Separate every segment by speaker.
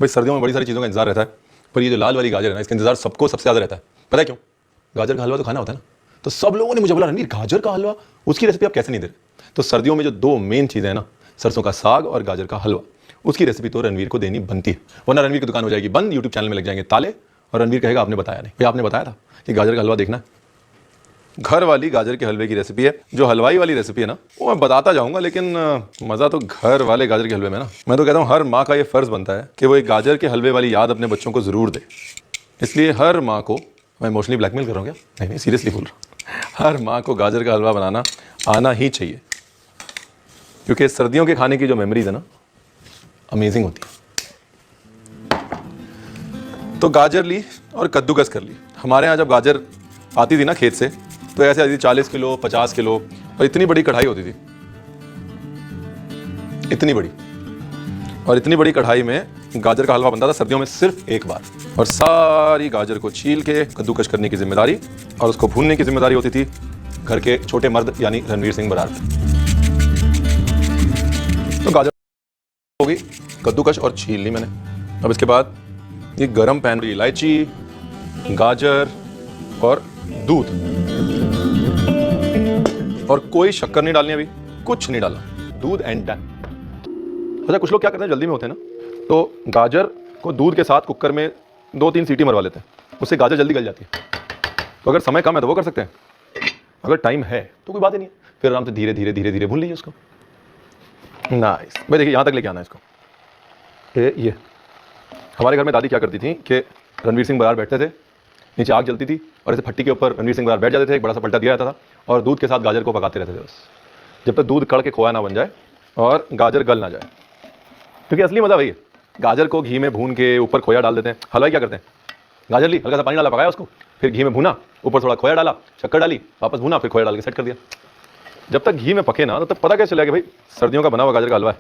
Speaker 1: भाई सर्दियों में बड़ी सारी चीज़ों का इंतजार रहता है, पर ये जो लाल वाली गाजर है ना, इसका इंतजार सबको सबसे ज़्यादा रहता है। पता है क्यों? गाजर का हलवा तो खाना होता है ना। तो सब लोगों ने मुझे बोला, रणवीर गाजर का हलवा, उसकी रेसिपी आप कैसे नहीं दे रहे? तो सर्दियों में जो दो मेन चीज़ें हैं ना, सरसों का साग और गाजर का हलवा, उसकी रेसिपी तो रणवीर को देनी बनती है, वरना रणवीर की दुकान हो जाएगी बंद, यूट्यूब चैनल में लग जाएंगे ताले, और रणवीर कहेगा आपने बताया नहीं। भाई आपने बताया था कि गाजर का हलवा देखना है। घर वाली गाजर के हलवे की रेसिपी है। जो हलवाई वाली रेसिपी है ना, वो मैं बताता जाऊंगा, लेकिन मज़ा तो घर वाले गाजर के हलवे में ना। मैं तो कहता हूँ हर माँ का ये फ़र्ज़ बनता है कि वो एक गाजर के हलवे वाली याद अपने बच्चों को ज़रूर दे। इसलिए हर माँ को, मैं इमोशनली ब्लैकमेल कर रहा हूँ क्या? नहीं, सीरियसली बोल रहा हूँ, हर माँ को गाजर का हलवा बनाना आना ही चाहिए, क्योंकि सर्दियों के खाने की जो मेमोरीज है ना, अमेजिंग होती है। तो गाजर ली और कद्दूकस कर ली। हमारे यहाँ जब गाजर आती थी ना खेत से, तो ऐसे आती थी 40 किलो 50 किलो, और इतनी बड़ी कढ़ाई होती थी, इतनी बड़ी, और इतनी बड़ी कढ़ाई में गाजर का हलवा बनता था सर्दियों में सिर्फ एक बार। और सारी गाजर को छील के कद्दूकस करने की जिम्मेदारी और उसको भूनने की जिम्मेदारी होती थी घर के छोटे मर्द यानी रणवीर सिंह बरार। तो गाजर हो गई कद्दूकस और छील ली मैंने। अब इसके बाद ये गरम पैन में इलायची, गाजर और दूध, और कोई शक्कर नहीं डालनी, अभी कुछ नहीं डाला, दूध एंड डन। अच्छा, कुछ लोग क्या करते हैं, जल्दी में होते हैं ना, तो गाजर को दूध के साथ कुकर में 2-3 सीटी मरवा लेते हैं, उससे गाजर जल्दी गल जाती है। तो अगर समय कम है तो वो कर सकते हैं, अगर टाइम है तो कोई बात ही नहीं है, फिर आराम से धीरे धीरे धीरे धीरे भून लीजिए उसको। नाइस भाई, देखिए यहाँ तक लेके आना है इसको। ये हमारे घर में दादी क्या करती थी कि रणवीर सिंह बरार बैठते थे, नीचे आग जलती थी, और ऐसे फट्टी के ऊपर रणवीर सिंह बरार बैठ जाते थे, एक बड़ा सा पलटा दिया जाता था, और दूध के साथ गाजर को पकाते रहते थे बस, जब तक दूध कड़ के खोया ना बन जाए और गाजर गल ना जाए। क्योंकि असली मज़ा वही है, गाजर को घी में भून के ऊपर खोया डाल देते हैं। हलवाई क्या करते हैं, गाजर ली, हल्का सा पानी डाला, पकाया उसको, फिर घी में भूना, ऊपर थोड़ा खोया डाला, शक्कर डाली, वापस भूना, फिर खोया डाल के सेट कर दिया। जब तक घी में पके ना, तब तक पता कैसे चलेगा कि भाई सर्दियों का बना हुआ गाजर का हलवा है।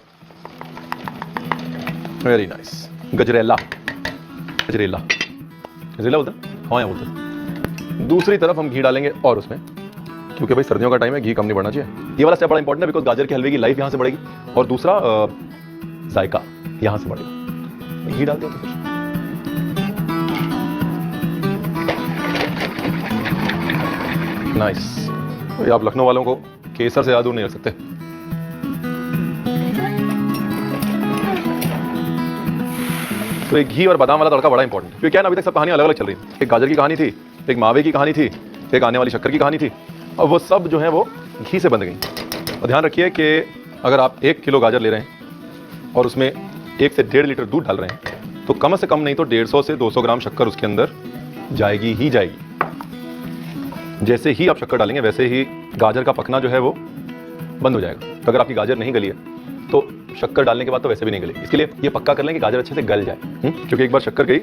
Speaker 1: Very nice. गजरेला, गजरेला, गजरेला बोलते हैं, हाँ यहाँ बोलते हैं। दूसरी तरफ हम घी डालेंगे और उसमें, क्योंकि भाई सर्दियों का टाइम है, घी कम नहीं बढ़ना चाहिए। ये वाला स्टेप बड़ा इंपॉर्टेंट है, बिकॉज गाजर के हलवे की लाइफ यहाँ से बढ़ेगी, और दूसरा जायका यहाँ से बढ़ेगा। घी डालते हो तो फिर नाइस। तो आप लखनऊ वालों को केसर से ज़्यादा दूर नहीं रख सकते। तो एक घी और बादाम वाला तड़का बड़ा इंपॉर्टेंट है, क्योंकि क्या है ना, अभी तक सब कहानियां अलग अलग चल रही हैं। एक गाजर की कहानी थी, एक मावे की कहानी थी, एक आने वाली शक्कर की कहानी थी, और वो सब जो है वो घी से बन गई। और ध्यान रखिए कि अगर आप 1 किलो गाजर ले रहे हैं और उसमें 1 से 1.5 लीटर दूध डाल रहे हैं, तो कम से कम नहीं तो 150 से 200 ग्राम शक्कर उसके अंदर जाएगी ही जाएगी। जैसे ही आप शक्कर डालेंगे वैसे ही गाजर का पकना जो है वो बंद हो जाएगा। तो अगर आपकी गाजर नहीं गली है तो शक्कर डालने के बाद तो वैसे भी नहीं गलेगी। इसके लिए ये पक्का कर लें कि गाजर अच्छे से गल जाए, क्योंकि एक बार शक्कर गई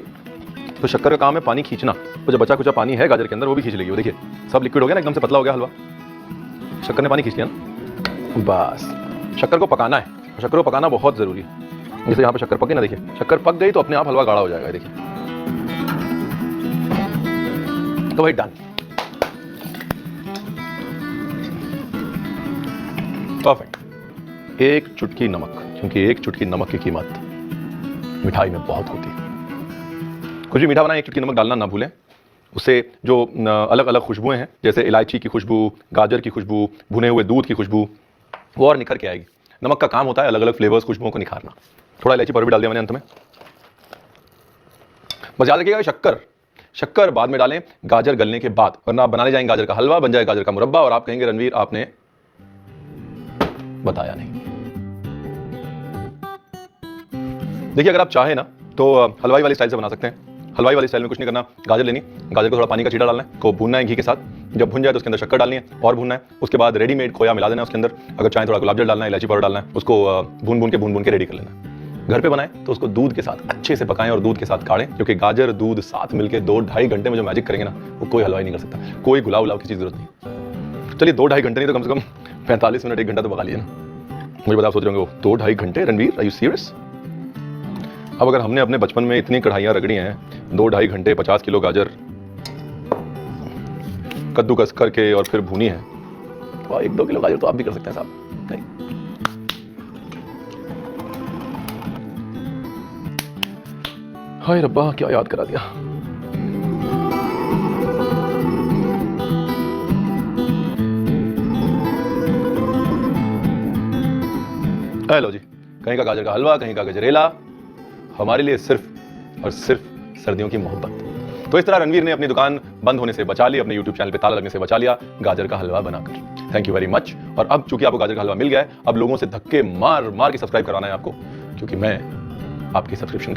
Speaker 1: तो शक्कर का काम है पानी खींचना, तो जो बचा कुचा पानी है गाजर के अंदर वो भी खींच लेगी। वो देखिए सब लिक्विड हो गया ना, एकदम से पतला हो गया हलवा, शक्कर ने पानी खींच लिया ना। बस शक्कर को पकाना है, शक्कर को पकाना बहुत ज़रूरी है। जैसे यहाँ पे शक्कर पकी ना, देखिए शक्कर पक गई तो अपने आप हलवा गाढ़ा हो जाएगा। देखिए तो भाई डन, परफेक्ट। एक चुटकी नमक, क्योंकि एक चुटकी नमक की कीमत मिठाई में बहुत होती है। कुछ भी मीठा बनाए 1 चुटकी नमक डालना ना भूलें, उससे जो अलग अलग खुशबुएं हैं, जैसे इलायची की खुशबू, गाजर की खुशबू, भुने हुए दूध की खुशबू, वो और निखर के आएगी। नमक का काम होता है अलग अलग फ्लेवर्स, खुशबुओं को निखारना। थोड़ा इलायची पाउडर भी डाल दिया मैंने अंत में। बस याद रखिएगा शक्कर, शक्कर बाद में डालें गाजर गलने के बाद, वरना आप बनाने जाएंगे गाजर का हलवा, बन जाए गाजर का मुरब्बा, और आप कहेंगे रणवीर आपने बताया नहीं। देखिए अगर आप चाहें ना तो हलवाई वाली स्टाइल से बना सकते हैं। हलवाई वाली स्टाइल में कुछ नहीं करना, गाजर लेनी, गाजर को थोड़ा पानी का छींटा डालना है, को भूनना है घी के साथ, जब भून जाए तो उसके अंदर शक्कर डालनी है और भूनना है। उसके बाद रेडीमेड खोया मिला देना है उसके अंदर, अगर चाहें थोड़ा गुलाब जल डालना है, इलायची पाउडर डालना है, उसको भून भून के रेडी कर लेना है। घर पे बनाएं तो उसको दूध के साथ अच्छे से पकाएं और दूध के साथ काढ़ें, क्योंकि गाजर दूध साथ मिलकर 2-2.5 घंटे में जो मैजिक करेंगे ना, वो कोई हलवाई नहीं कर सकता। कोई गुलाब उलाब की चीज़ जरूरत नहीं। चलिए 2-2.5 घंटे नहीं तो कम से कम 45 मिनट 1 घंटा तो पका लिए ना। मुझे बता, सोच रहे होंगे 2-2.5 घंटे, रणवीर आर यू सीरियस? अब अगर हमने अपने बचपन में इतनी कढ़ाइयाँ रगड़ी हैं, 2-2.5 घंटे 50 किलो गाजर कद्दूकस करके और फिर भूनी है, तो 1-2 किलो गाजर तो आप भी कर सकते हैं साहब। नहीं हाय रब्बा, क्या याद करा दिया। हेलो जी, कहीं का गाजर का हलवा, कहीं का गजरेला, हमारे लिए सिर्फ और सिर्फ सर्दियों की मोहब्बत। तो इस तरह रणवीर ने अपनी दुकान बंद होने से बचा ली, अपने YouTube चैनल पे ताला लगने से बचा लिया गाजर का हलवा बनाकर। Thank you very much. और अब चूंकि आपको गाजर का हलवा मिल गया है, अब लोगों से धक्के मार मार के सब्सक्राइब कराना है आपको, क्योंकि मैं आपकी सब्सक्रिप्शन का